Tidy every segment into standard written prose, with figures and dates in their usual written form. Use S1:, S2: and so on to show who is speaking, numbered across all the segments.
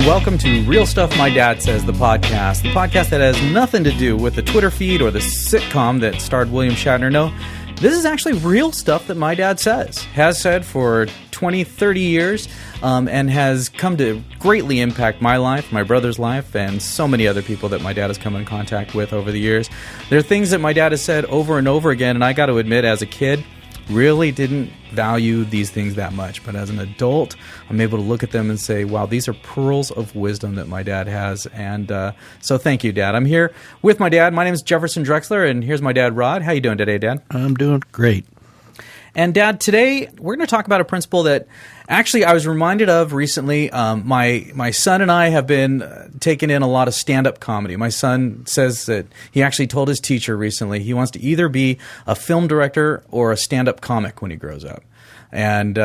S1: and welcome to Real Stuff My Dad Says, the podcast that has nothing to do with the Twitter feed or the sitcom that starred William Shatner. No, this is actually real stuff that my dad has said for 20, 30 years, and has come to greatly impact my life, my brother's life, and so many other people that my dad has come in contact with over the years. There are things that my dad has said over and over again, and I got to admit, as a kid, really didn't value these things that much. But as an adult, I'm able to look at them and say, wow, these are pearls of wisdom that my dad has. And so thank you, Dad. I'm here with my dad. My name is Jefferson Drexler, and here's my dad, Rod. How you doing today, Dad?
S2: I'm doing great.
S1: And Dad, today we're going to talk about a principle that actually I was reminded of recently. My son and I have been taking in a lot of stand-up comedy. My son says that he actually told his teacher recently he wants to either be a film director or a stand-up comic when he grows up. And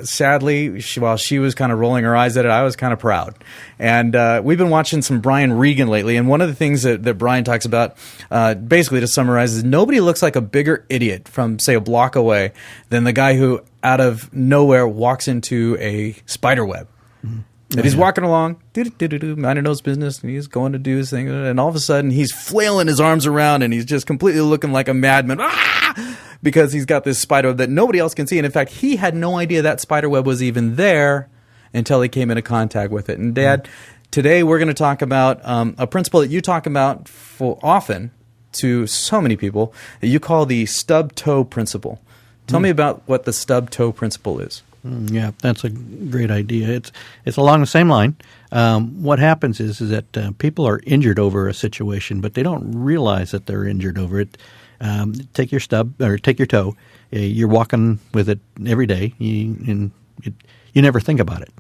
S1: sadly, while she was kind of rolling her eyes at it, I was kind of proud. And we've been watching some Brian Regan lately, and one of the things that Brian talks about, basically to summarize, is nobody looks like a bigger idiot from, say, a block away than the guy who, out of nowhere, walks into a spider web. Mm-hmm. And he's walking along, minding his business, and he's going to do his thing, and all of a sudden he's flailing his arms around, and he's just completely looking like a madman, because he's got this spider web that nobody else can see. And in fact, he had no idea that spider web was even there until he came into contact with it. And Dad, today we're going to talk about a principle that you talk about often to so many people that you call the Stubbed Toe Principle. Tell me about what the Stubbed Toe Principle is.
S2: Yeah, that's a great idea. It's along the same line. What happens is that people are injured over a situation, but they don't realize that they're injured over it. Take your toe. You're walking with it every day, and you never think about it.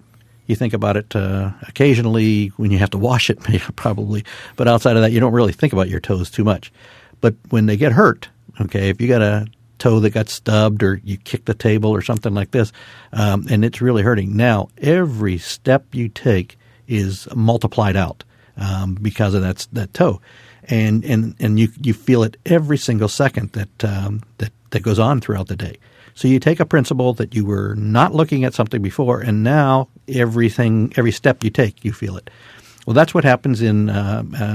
S2: You think about it occasionally when you have to wash it, probably. But outside of that, you don't really think about your toes too much. But when they get hurt, okay, if you got a toe that got stubbed or you kick the table or something like this, and it's really hurting. Now, every step you take is multiplied out because of that toe. And you feel it every single second that goes on throughout the day. So you take a principle that you were not looking at something before, and now every step you take, you feel it. Well, that's what happens in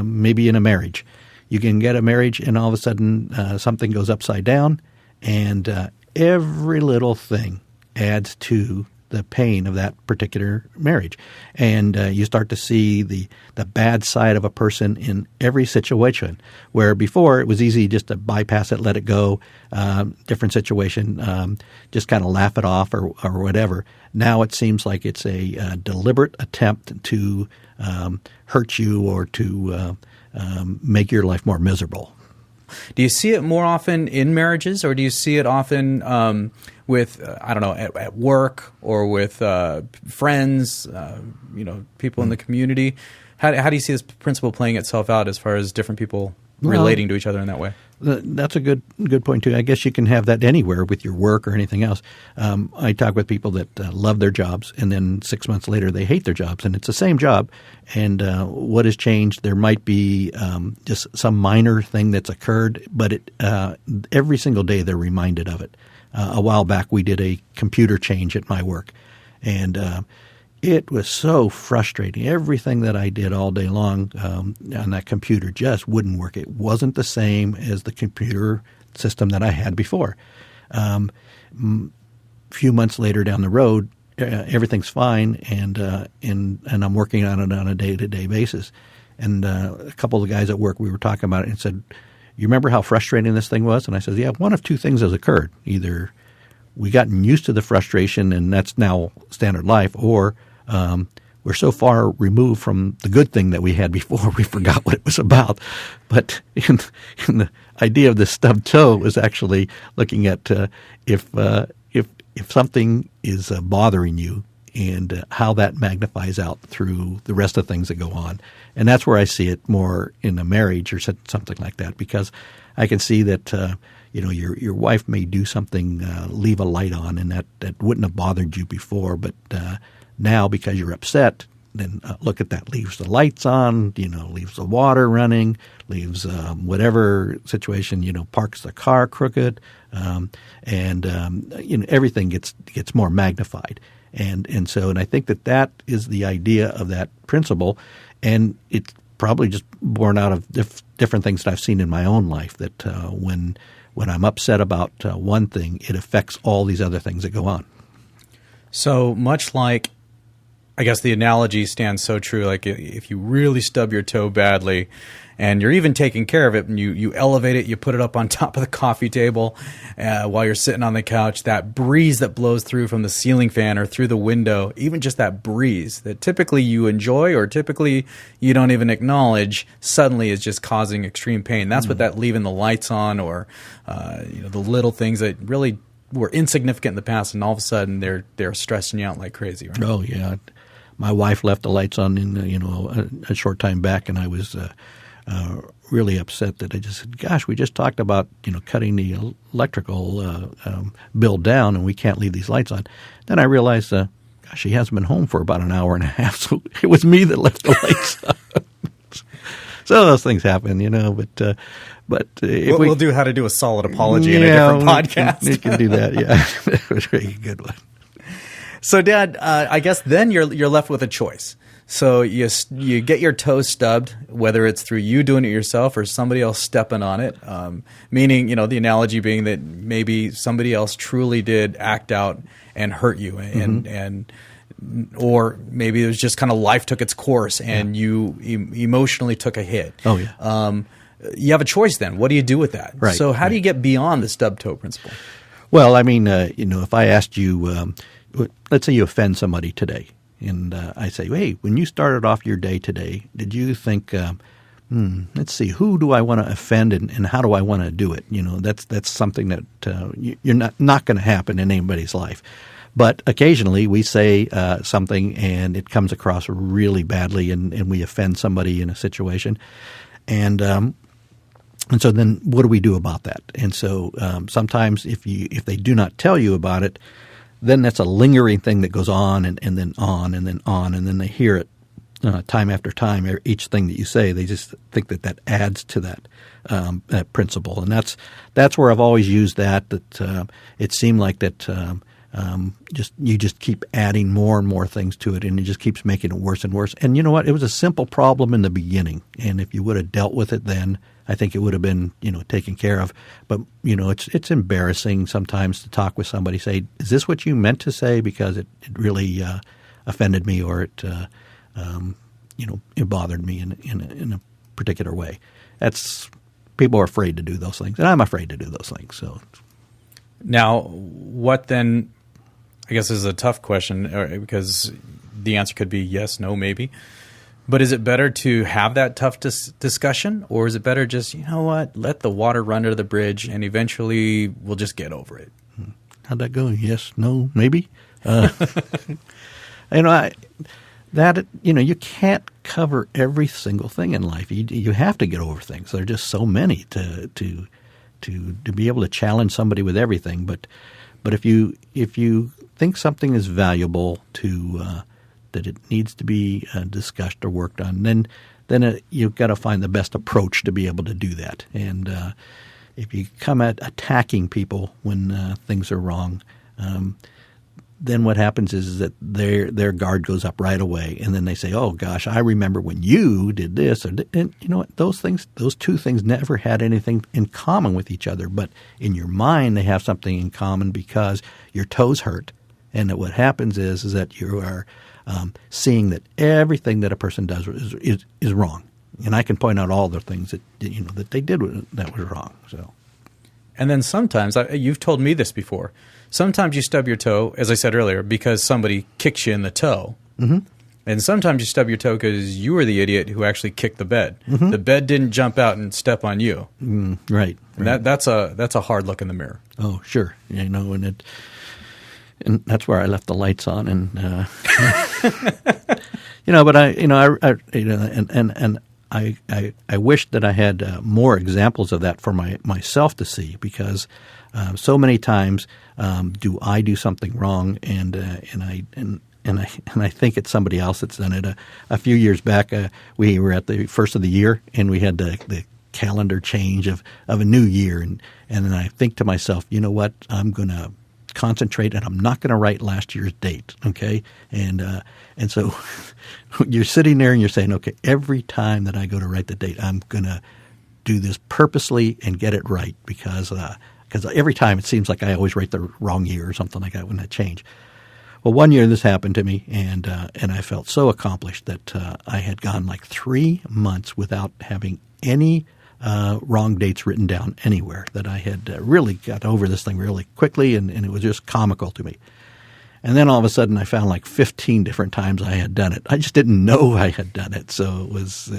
S2: maybe in a marriage. You can get a marriage, and all of a sudden something goes upside down, and every little thing adds to the pain of that particular marriage. And you start to see the bad side of a person in every situation, where before it was easy just to bypass it, let it go, different situation, just kind of laugh it off or whatever. Now it seems like it's a deliberate attempt to hurt you or to make your life more miserable.
S1: Do you see it more often in marriages, or do you see it often with, at work or with friends, people in the community? How do you see this principle playing itself out as far as different people relating to each other in that way?
S2: That's a good point, too. I guess you can have that anywhere with your work or anything else. I talk with people that love their jobs, and then 6 months later they hate their jobs, and it's the same job. And what has changed? There might be just some minor thing that's occurred, but every single day they're reminded of it. A while back we did a computer change at my work, and it was so frustrating. Everything that I did all day long on that computer just wouldn't work. It wasn't the same as the computer system that I had before. A few months later down the road, everything's fine, and I'm working on it on a day-to-day basis. And a couple of the guys at work, we were talking about it and said, "You remember how frustrating this thing was?" And I said, "Yeah, one of two things has occurred. Either we gotten used to the frustration and that's now standard life, or we're so far removed from the good thing that we had before we forgot what it was about." But in the idea of the stubbed toe was actually looking at if something is bothering you and how that magnifies out through the rest of things that go on. And that's where I see it more in a marriage or something like that, because I can see that your wife may do something, leave a light on, and that wouldn't have bothered you before, but now because you're upset, then look at that. Leaves the lights on, leaves the water running, leaves whatever situation, parks the car crooked, and everything gets more magnified. And I think that is the idea of that principle, and it's probably just born out of different things that I've seen in my own life. That when I'm upset about one thing, it affects all these other things that go on.
S1: So much like, I guess the analogy stands so true. Like if you really stub your toe badly and you're even taking care of it and you elevate it, you put it up on top of the coffee table while you're sitting on the couch, that breeze that blows through from the ceiling fan or through the window, even just that breeze that typically you enjoy or typically you don't even acknowledge, suddenly is just causing extreme pain. That's what that leaving the lights on or the little things that really were insignificant in the past, and all of a sudden they're stressing you out like crazy, right?
S2: Oh yeah, my wife left the lights on in a short time back, and I was really upset that I just said, "Gosh, we just talked about cutting the electrical bill down, and we can't leave these lights on." Then I realized, gosh, she hasn't been home for about an hour and a half, so it was me that left the lights on. So those things happen, But
S1: we'll do how to do a solid apology in a different podcast.
S2: We can do that. Yeah, it was a really good one.
S1: So, Dad, I guess then you're left with a choice. So you get your toe stubbed, whether it's through you doing it yourself or somebody else stepping on it. Meaning, the analogy being that maybe somebody else truly did act out and hurt you, and or maybe it was just kind of life took its course and you emotionally took a hit.
S2: Oh yeah.
S1: You have a choice then. What do you do with that?
S2: Right.
S1: So how do you get beyond the stubbed toe principle?
S2: Well, I mean, if I asked you, let's say you offend somebody today, and I say, hey, when you started off your day today, did you think, let's see, who do I want to offend and how do I want to do it? That's something that you're not going to happen in anybody's life. But occasionally we say something and it comes across really badly and we offend somebody in a situation. And so then what do we do about that? And so sometimes if they do not tell you about it, then that's a lingering thing that goes on and then on and then on, and then they hear it time after time. Each thing that you say, they just think that adds to that principle. And that's where I've always used that it seemed like that you just keep adding more and more things to it, and it just keeps making it worse and worse. And you know what? It was a simple problem in the beginning, and if you would have dealt with it then, I think it would have been taken care of. But it's embarrassing sometimes to talk with somebody, say, "Is this what you meant to say?" Because it really offended me, or it bothered me in a particular way. People are afraid to do those things, and I'm afraid to do those things. So
S1: now, what then? I guess this is a tough question because the answer could be yes, no, maybe. But is it better to have that tough discussion, or is it better just, let the water run under the bridge and eventually we'll just get over it?
S2: How'd that go? Yes, no, maybe? You can't cover every single thing in life. You have to get over things. There are just so many to be able to challenge somebody with everything. But if you think something is valuable that it needs to be discussed or worked on, then you've got to find the best approach to be able to do that. And if you come at attacking people when things are wrong, then what happens is that their guard goes up right away, and then they say, "Oh gosh, I remember when you did this." And you know what? Those two things never had anything in common with each other, but in your mind they have something in common because your toes hurt, and that what happens is that you are seeing that everything that a person does is wrong, and I can point out all the things that that they did that was wrong. So,
S1: and then sometimes you've told me this before. Sometimes you stub your toe, as I said earlier, because somebody kicks you in the toe. Mm-hmm. And sometimes you stub your toe because you were the idiot who actually kicked the bed. Mm-hmm. The bed didn't jump out and step on you.
S2: Right.
S1: And that's a hard look in the mirror.
S2: Oh, sure. And that's where I left the lights on, and but I wish that I had more examples of that for myself to see, because so many times do I do something wrong, and and I think it's somebody else that's done it. A few years back, we were at the first of the year, and we had the calendar change of a new year, and then I think to myself, you know what, I'm going to concentrate, and I'm not going to write last year's date, okay? And so you're sitting there and you're saying, okay, every time that I go to write the date, I'm going to do this purposely and get it right because every time it seems like I always write the wrong year or something like that when I change. Well, one year this happened to me, and I felt so accomplished that I had gone like 3 months without having any wrong dates written down anywhere, that I had really got over this thing really quickly, and it was just comical to me. And then all of a sudden I found like 15 different times I had done it. I just didn't know I had done it. So it was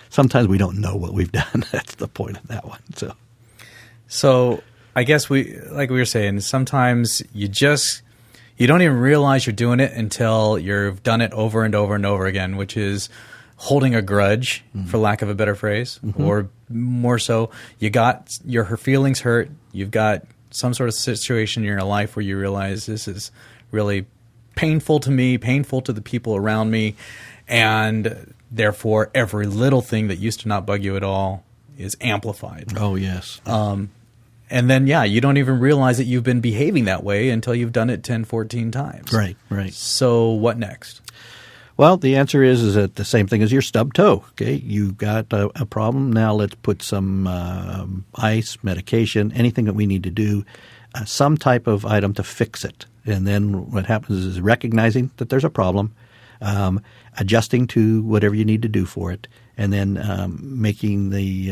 S2: sometimes we don't know what we've done. That's the point of that one. So
S1: I guess like we were saying, sometimes you don't even realize you're doing it until you've done it over and over and over again, which is holding a grudge, for lack of a better phrase, or more so, you got her feelings hurt. You've got some sort of situation in your life where you realize this is really painful to me, painful to the people around me, and therefore every little thing that used to not bug you at all is amplified.
S2: Oh, yes.
S1: And then, you don't even realize that you've been behaving that way until you've done it 10, 14 times.
S2: Right.
S1: So what next?
S2: Well, the answer is that the same thing as your stubbed toe. Okay, you got a problem. Now let's put some ice, medication, anything that we need to do, some type of item to fix it. And then what happens is recognizing that there's a problem, adjusting to whatever you need to do for it, and then making the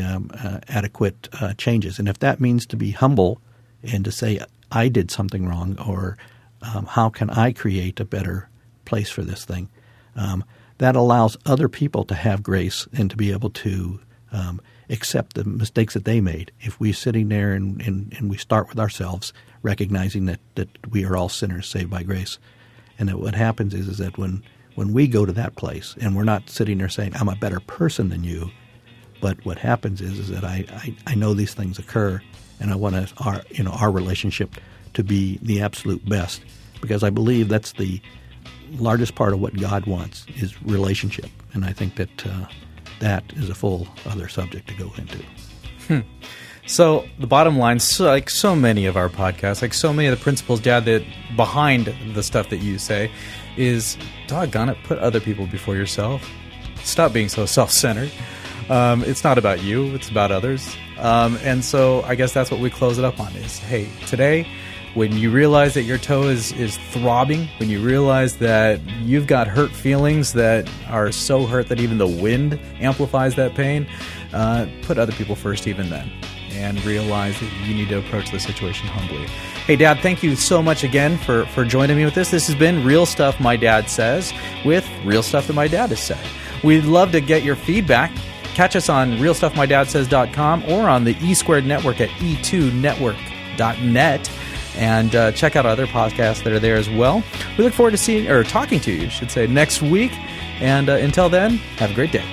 S2: adequate changes. And if that means to be humble and to say, I did something wrong, or how can I create a better place for this thing, that allows other people to have grace and to be able to accept the mistakes that they made. If we're sitting there and we start with ourselves, recognizing that we are all sinners saved by grace, and that what happens is that when we go to that place and we're not sitting there saying, I'm a better person than you, but what happens is that I know these things occur, and I want our relationship to be the absolute best, because I believe that's the largest part of what God wants is relationship, and I think that that is a full other subject to go into.
S1: So the bottom line, like so many of our podcasts, like so many of the principles, Dad, that behind the stuff that you say is, doggone it, put other people before yourself. Stop being so self-centered. It's not about you, it's about others. And so I guess that's what we close it up on is, hey, today, when you realize that your toe is throbbing, when you realize that you've got hurt feelings that are so hurt that even the wind amplifies that pain, put other people first even then, and realize that you need to approach the situation humbly. Hey, Dad, thank you so much again for joining me with this. This has been Real Stuff My Dad Says with Real Stuff That My Dad Has Said. We'd love to get your feedback. Catch us on realstuffmydadsays.com or on the E2 network at e2network.net. And check out other podcasts that are there as well. We look forward to talking to you, next week. And until then, have a great day.